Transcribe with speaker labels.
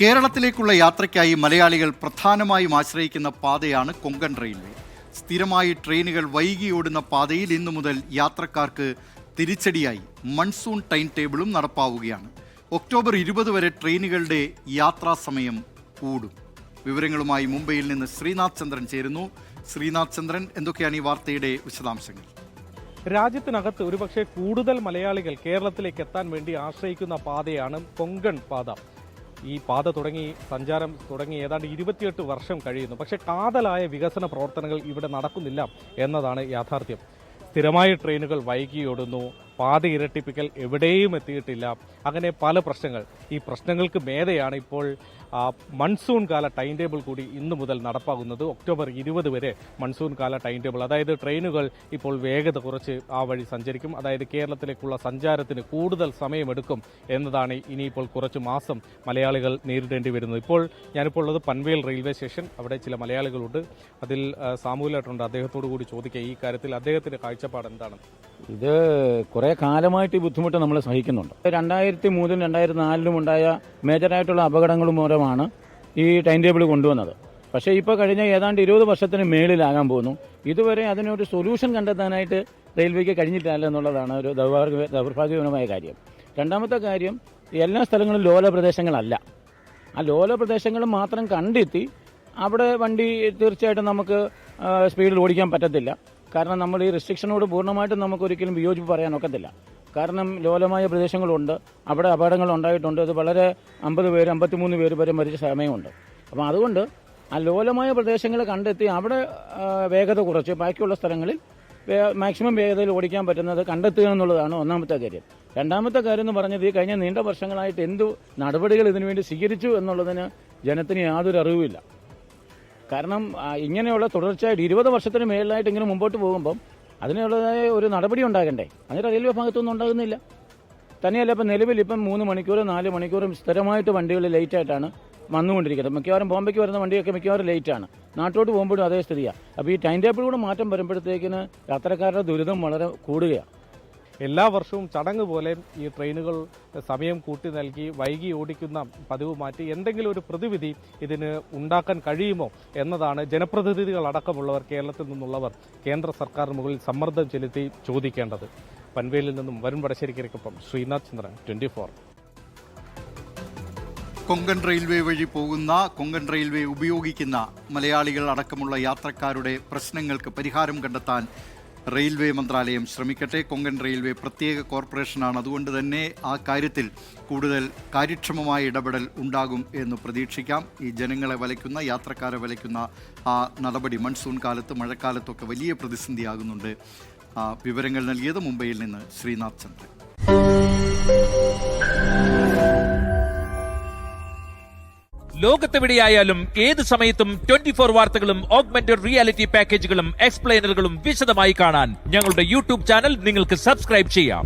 Speaker 1: കേരളത്തിലേക്കുള്ള യാത്രയ്ക്കായി മലയാളികൾ പ്രധാനമായും ആശ്രയിക്കുന്ന പാതയാണ് കൊങ്കൺ റെയിൽവേ. സ്ഥിരമായി ട്രെയിനുകൾ വൈകി ഓടുന്ന പാതയിൽ ഇന്നു മുതൽ യാത്രക്കാർക്ക് തിരിച്ചടിയായി മൺസൂൺ ടൈം ടേബിളും നടപ്പാവുകയാണ്. ഒക്ടോബർ 20 വരെ ട്രെയിനുകളുടെ യാത്രാസമയം കൂടും. വിവരങ്ങളുമായി മുംബൈയിൽ നിന്ന് ശ്രീനാഥ് ചന്ദ്രൻ ചേരുന്നു. ശ്രീനാഥ് ചന്ദ്രൻ, എന്തൊക്കെയാണ് ഈ വാർത്തയുടെ വിശദാംശങ്ങൾ?
Speaker 2: രാജ്യത്തിനകത്ത് ഒരുപക്ഷെ കൂടുതൽ മലയാളികൾ കേരളത്തിലേക്ക് എത്താൻ വേണ്ടി ആശ്രയിക്കുന്ന പാതയാണ് കൊങ്കൺ പാത. ഈ പാത സഞ്ചാരം തുടങ്ങി ഏതാണ്ട് 28 വർഷം കഴിയുന്നു. പക്ഷേ കാതലായ വികസന പ്രവർത്തനങ്ങൾ ഇവിടെ നടക്കുന്നില്ല എന്നതാണ് യാഥാർത്ഥ്യം. സ്ഥിരമായ ട്രെയിനുകൾ വൈകിയോടുന്നു, പാത ഇരട്ടിപ്പിക്കൽ എവിടെയും എത്തിയിട്ടില്ല. അങ്ങനെ പല പ്രശ്നങ്ങൾ. ഈ പ്രശ്നങ്ങൾക്ക് മേലെയാണ് ഇപ്പോൾ മൺസൂൺ കാല ടൈം ടേബിൾ കൂടി ഇന്നു മുതൽ നടപ്പാകുന്നത്. ഒക്ടോബർ 20 വരെ മൺസൂൺ കാല ടൈം ടേബിൾ, അതായത് ട്രെയിനുകൾ ഇപ്പോൾ വേഗത കുറച്ച് ആ വഴി സഞ്ചരിക്കും. അതായത് കേരളത്തിലേക്കുള്ള സഞ്ചാരത്തിന് കൂടുതൽ സമയമെടുക്കും എന്നതാണ് ഇനിയിപ്പോൾ കുറച്ച് മാസം മലയാളികൾ നേരിടേണ്ടി വരുന്നത്. ഞാനിപ്പോൾ ഉള്ളത് പൻവേൽ റെയിൽവേ സ്റ്റേഷൻ. അവിടെ ചില മലയാളികളുണ്ട്. അതിൽ സാമൂഹ്യമായിട്ടുണ്ട്. അദ്ദേഹത്തോടു കൂടി ചോദിക്കുക ഈ കാര്യത്തിൽ അദ്ദേഹത്തിന്റെ കാഴ്ചപ്പാട് എന്താണ്?
Speaker 3: ഇത് കുറെ കാലമായിട്ട് ഈ ബുദ്ധിമുട്ട് നമ്മൾ സഹിക്കുന്നുണ്ട്. 2003-ലും 2004-ലും ഉണ്ടായ മേജറായിട്ടുള്ള അപകടങ്ങൾ മൂലമാണ് ഈ ടൈം ടേബിൾ കൊണ്ടുവന്നത്. പക്ഷേ ഇപ്പോൾ കഴിഞ്ഞ ഏതാണ്ട് 20 വർഷത്തിന് മേളിലാകാൻ പോകുന്നു. ഇതുവരെ അതിനൊരു സൊല്യൂഷൻ കണ്ടെത്താനായിട്ട് റെയിൽവേക്ക് കഴിഞ്ഞിട്ടില്ല എന്നുള്ളതാണ് ഒരു ദൗർഭാഗ്യകരമായ കാര്യം. രണ്ടാമത്തെ കാര്യം, എല്ലാ സ്ഥലങ്ങളും ലോല പ്രദേശങ്ങളല്ല. ആ ലോല പ്രദേശങ്ങൾ മാത്രം കണ്ടെത്തി അവിടെ വണ്ടി തീർച്ചയായിട്ടും നമുക്ക് സ്പീഡിൽ ഓടിക്കാൻ പറ്റത്തില്ല. കാരണം നമ്മൾ ഈ റെസ്ട്രിക്ഷനോട് പൂർണ്ണമായിട്ടും നമുക്കൊരിക്കലും വിയോജിപ്പ് പറയാനൊക്കത്തില്ല. കാരണം ലോലമായ പ്രദേശങ്ങളുണ്ട്, അവിടെ അപകടങ്ങൾ ഉണ്ടായിട്ടുണ്ട്. അത് വളരെ 50 പേര് 53 പേര് വരെ മരിച്ച സമയമുണ്ട്. അപ്പം അതുകൊണ്ട് ആ ലോലമായ പ്രദേശങ്ങൾ കണ്ടെത്തി അവിടെ വേഗത കുറച്ച് ബാക്കിയുള്ള സ്ഥലങ്ങളിൽ മാക്സിമം വേഗതയിൽ ഓടിക്കാൻ പറ്റുന്നത് കണ്ടെത്തുക എന്നുള്ളതാണ് ഒന്നാമത്തെ കാര്യം. രണ്ടാമത്തെ കാര്യം എന്ന് പറഞ്ഞത് ഈ കഴിഞ്ഞ നീണ്ട വർഷങ്ങളായിട്ട് എന്തു നടപടികൾ ഇതിനുവേണ്ടി സ്വീകരിച്ചു എന്നുള്ളതിന് ജനത്തിന് യാതൊരു അറിവുമില്ല. കാരണം ഇങ്ങനെയുള്ള തുടർച്ചയായിട്ട് 20 വർഷത്തിന് മേളിലായിട്ട് ഇങ്ങനെ മുമ്പോട്ട് പോകുമ്പം അതിനുള്ളതായ ഒരു നടപടി ഉണ്ടാകണ്ടേ? അതിന് റെയിൽവേ ഭാഗത്തൊന്നും ഉണ്ടാകുന്നില്ല. തന്നെയല്ല, ഇപ്പം നിലവിൽ 3 മണിക്കൂറും 4 മണിക്കൂറും സ്ഥിരമായിട്ട് വണ്ടികൾ ലേറ്റായിട്ടാണ് വന്നുകൊണ്ടിരിക്കുന്നത്. മിക്കവാറും ബോംബെക്ക് വരുന്ന വണ്ടിയൊക്കെ മിക്കവാറും ലേറ്റാണ്. നാട്ടോട്ട് പോകുമ്പോഴും അതേ സ്ഥിതിയാണ്. അപ്പോൾ ഈ ടൈം ടേബിൾ കൂടെ മാറ്റം വരുമ്പോഴത്തേക്കിന് യാത്രക്കാരുടെ ദുരിതം വളരെ കൂടുകയാണ്.
Speaker 2: എല്ലാ വർഷവും ചടങ്ങ് പോലെ ഈ ട്രെയിനുകൾ സമയം കൂട്ടി നൽകി വൈകി ഓടിക്കുന്ന പതിവ് മാറ്റി എന്തെങ്കിലും ഒരു പ്രതിവിധി ഇതിന് ഉണ്ടാക്കാൻ കഴിയുമോ എന്നതാണ് ജനപ്രതിനിധികൾ അടക്കമുള്ളവർ, കേരളത്തിൽ നിന്നുള്ളവർ കേന്ദ്ര സർക്കാരിന് മുകളിൽ സമ്മർദ്ദം ചെലുത്തി ചോദിക്കേണ്ടത്. പൻവേലിൽ നിന്നും വരുൺ വടശ്ശേരിക്കൊപ്പം ശ്രീനാഥ് ചന്ദ്രൻ, 24.
Speaker 1: കൊങ്കൺ റെയിൽവേ വഴി പോകുന്ന, കൊങ്കൺ റെയിൽവേ ഉപയോഗിക്കുന്ന മലയാളികൾ അടക്കമുള്ള യാത്രക്കാരുടെ പ്രശ്നങ്ങൾക്ക് പരിഹാരം കണ്ടെത്താൻ റെയിൽവേ മന്ത്രാലയം ശ്രമിക്കട്ടെ. കൊങ്കൺ റെയിൽവേ പ്രത്യേക കോർപ്പറേഷനാണ്. അതുകൊണ്ട് തന്നെ ആ കാര്യത്തിൽ കൂടുതൽ കാര്യക്ഷമമായ ഇടപെടൽ ഉണ്ടാകും എന്ന് പ്രതീക്ഷിക്കാം. ഈ ജനങ്ങളെ വലയ്ക്കുന്ന, യാത്രക്കാരെ വലയ്ക്കുന്ന ആ നടപടി മൺസൂൺ കാലത്ത്, മഴക്കാലത്തൊക്കെ വലിയ പ്രതിസന്ധിയാകുന്നുണ്ട്. വിവരങ്ങൾ നൽകിയത് മുംബൈയിൽ നിന്ന് ശ്രീനാഥ് ചന്ദ്രൻ.
Speaker 4: ലോകത്തെവിടെയായാലും ഏത് സമയത്തും 24 വാർത്തകളും ഓഗ്മെന്റഡ് റിയാലിറ്റി പാക്കേജുകളും എക്സ്പ്ലെയിനറുകളും വിശദമായി കാണാൻ ഞങ്ങളുടെ യൂട്യൂബ് ചാനൽ നിങ്ങൾക്ക് സബ്സ്ക്രൈബ് ചെയ്യാം.